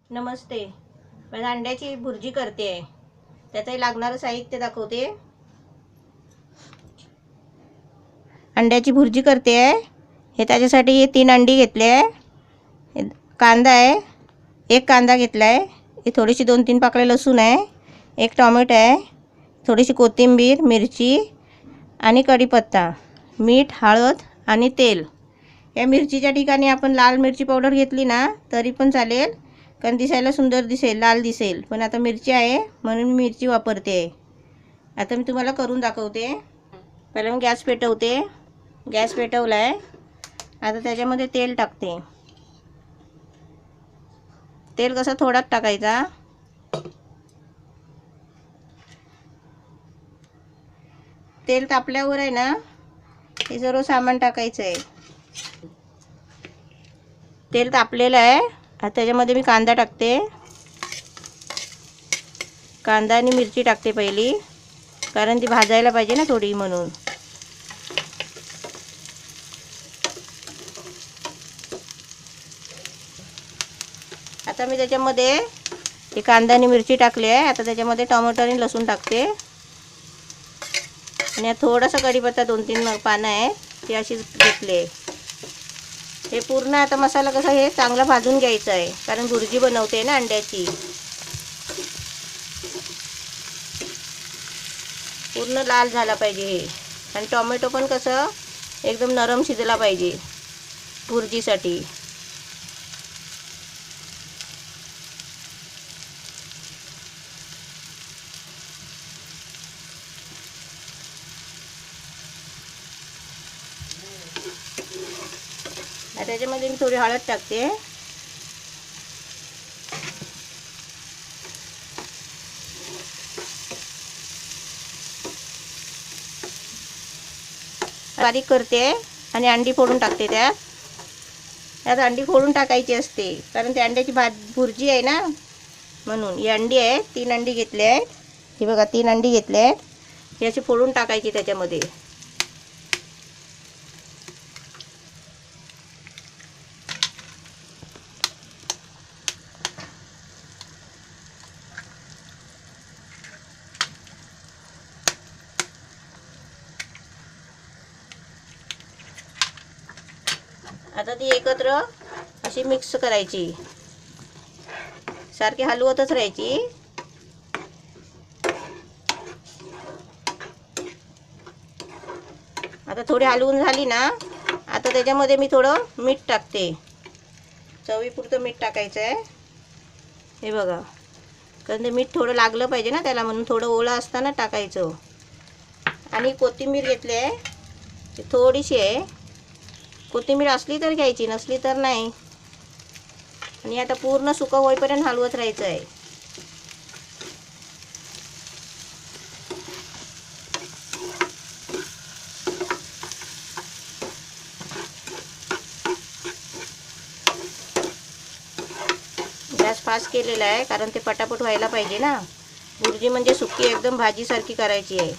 नमस्ते. मी अंड्याची भुर्जी करते आहे. त्याचं लागणारं साहित्य दाखवते. अंड्याची भुर्जी करते आहे. हे त्याच्यासाठी 3 अंडी घेतले आहे. कांदा आहे, 1 कांदा घेतला आहे. हे थोडीशी 2-3 पाकळ्या लसूण आहे, 1 टोमॅटो आहे, थोडीशी कोथिंबीर, मिरची आणि कढीपत्ता, मीठ, हळद आणि तेल. या मिरचीच्या ठिकाणी आपण लाल मिरची पावडर घेतली ना तरी पण चालेल, कारण दिसायला सुंदर दिसेल, लाल दिसेल. पण आता मिरची आहे म्हणून मी मिरची वापरते आहे. आता मी तुम्हाला करून दाखवते. पहिला मी गॅस पेटवते. गॅस पेटवला आहे. आता त्याच्यामध्ये तेल टाकते. तेल कसं थोडाच टाकायचा. तेल तापल्यावर आहे ना हे सर्व सामान टाकायचं आहे. तेल तापलेलं आहे. आता त्याच्यामध्ये मी कांदा टाकते. कांदा आणि मिरची टाकते पहिली, कारण ती भाजायला पाहिजे ना थोडी म्हणून. आता मी त्याच्यामध्ये हे कांदा आणि मिरची टाकली आहे. आता त्याच्यामध्ये टोमॅटो आणि लसूण टाकते आणि थोडासा कढीपत्ता 2-3 पानं आहे ती अशीच घेतली आहे. हे पूर्ण आता मसाला कसा हे चांगला भाजून घ्यायचा आहे, कारण भुर्जी बनवते ना अंड्याची. पूर्ण लाल झाला पाहिजे हे. आणि टोमॅटो पण कसं एकदम नरम शिजला पाहिजे भुर्जीसाठी. त्याच्यामध्ये मी थोडी हळद टाकते. बारीक करते आणि अंडी फोडून टाकते. त्यात अंडी फोडून टाकायची असते, कारण ते अंड्याची भुर्जी आहे ना म्हणून. ही अंडी आहे, 3 अंडी घेतले आहेत. हे बघा 3 अंडी घेतले आहेत. हे अशी फोडून टाकायची त्याच्यामध्ये. आता ती एकत्र अशी मिक्स करायची, सारखी हलवतच राहायची. आता थोडी हलवून झाली ना, आता त्याच्यामध्ये मी थोडं मीठ टाकते. चवीपुरतं मीठ टाकायचं आहे. हे बघा, कारण ते मीठ थोडं लागलं पाहिजे ना त्याला, म्हणून थोडं ओलं असताना टाकायचं. आणि कोथिंबीर घेतली आहे, थोडीशी आहे. कोथिंबीर असली तर घ्यायची, नसली तर नाही. आणि आता पूर्ण सुकं होईपर्यंत हलवत राहायचं आहे. गॅस फास्ट केलेला आहे, कारण ते पटापट व्हायला पाहिजे ना. भुर्जी म्हणजे सुकी एकदम भाजीसारखी करायची आहे.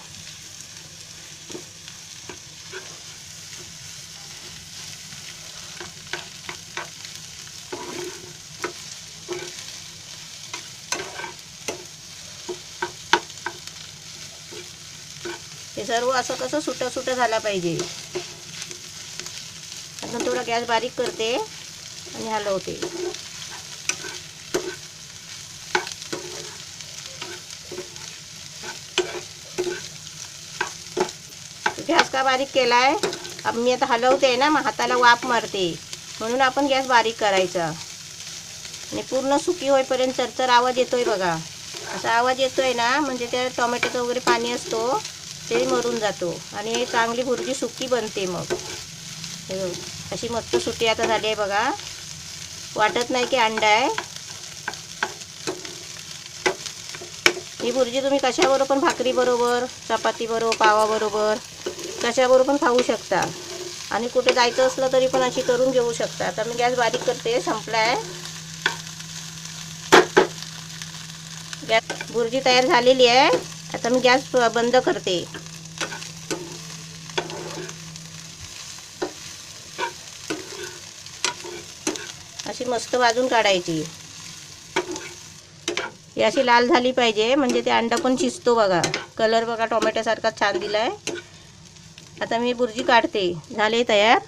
हे सर्व असं कसं सुटं सुटं झाला पाहिजे. आता थोडा गॅस बारीक करते आणि हलवते. गॅस का बारीक केला आहे, मी आता हलवते ना, मग हाताला वाफ मारते, म्हणून आपण गॅस बारीक करायचा. आणि पूर्ण सुकी होईपर्यंत चरचर आवाज येतोय बघा. असा आवाज येतोय ना, म्हणजे त्या टोमॅटोचं वगैरे पाणी असतो ते मरून जातो आणि चांगली भुर्जी सुकी बनते. मग अशी मस्त सुकी आता झाली आहे बघा. वाटत नाही की अंडा आहे. ही भुर्जी तुम्ही कशाबरोबर पण, भाकरीबरोबर, चपातीबरोबर, पावाबरोबर, कशाबरोबर पण खाऊ शकता. आणि कुठे जायचं असलं तरी पण अशी करून घेऊ शकता. आता मी गॅस बारीक करते, संपला आहे गॅस. भुर्जी तयार झालेली आहे. आता मी गॅस बंद करते. अशी मस्त भाजून काढायची. ही अशी लाल झाली पाहिजे, म्हणजे ते अंडा पण शिजतो बघा. कलर बघा टोमॅटोसारखा छान दिला आहे. आता मी भुर्जी काढते. झाले तयार.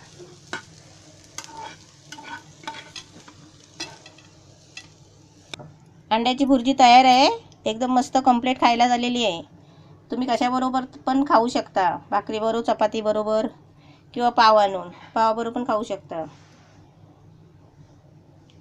अंड्याची भुर्जी तयार आहे. एकदम मस्त कंप्लीट खायला झालेली आहे. तुम्ही कशाबरोबर पण खाऊ शकता. भाकरीबरोबर, चपातीबरोबर किंवा पाव आणून पावाबरोबर पण खाऊ शकता.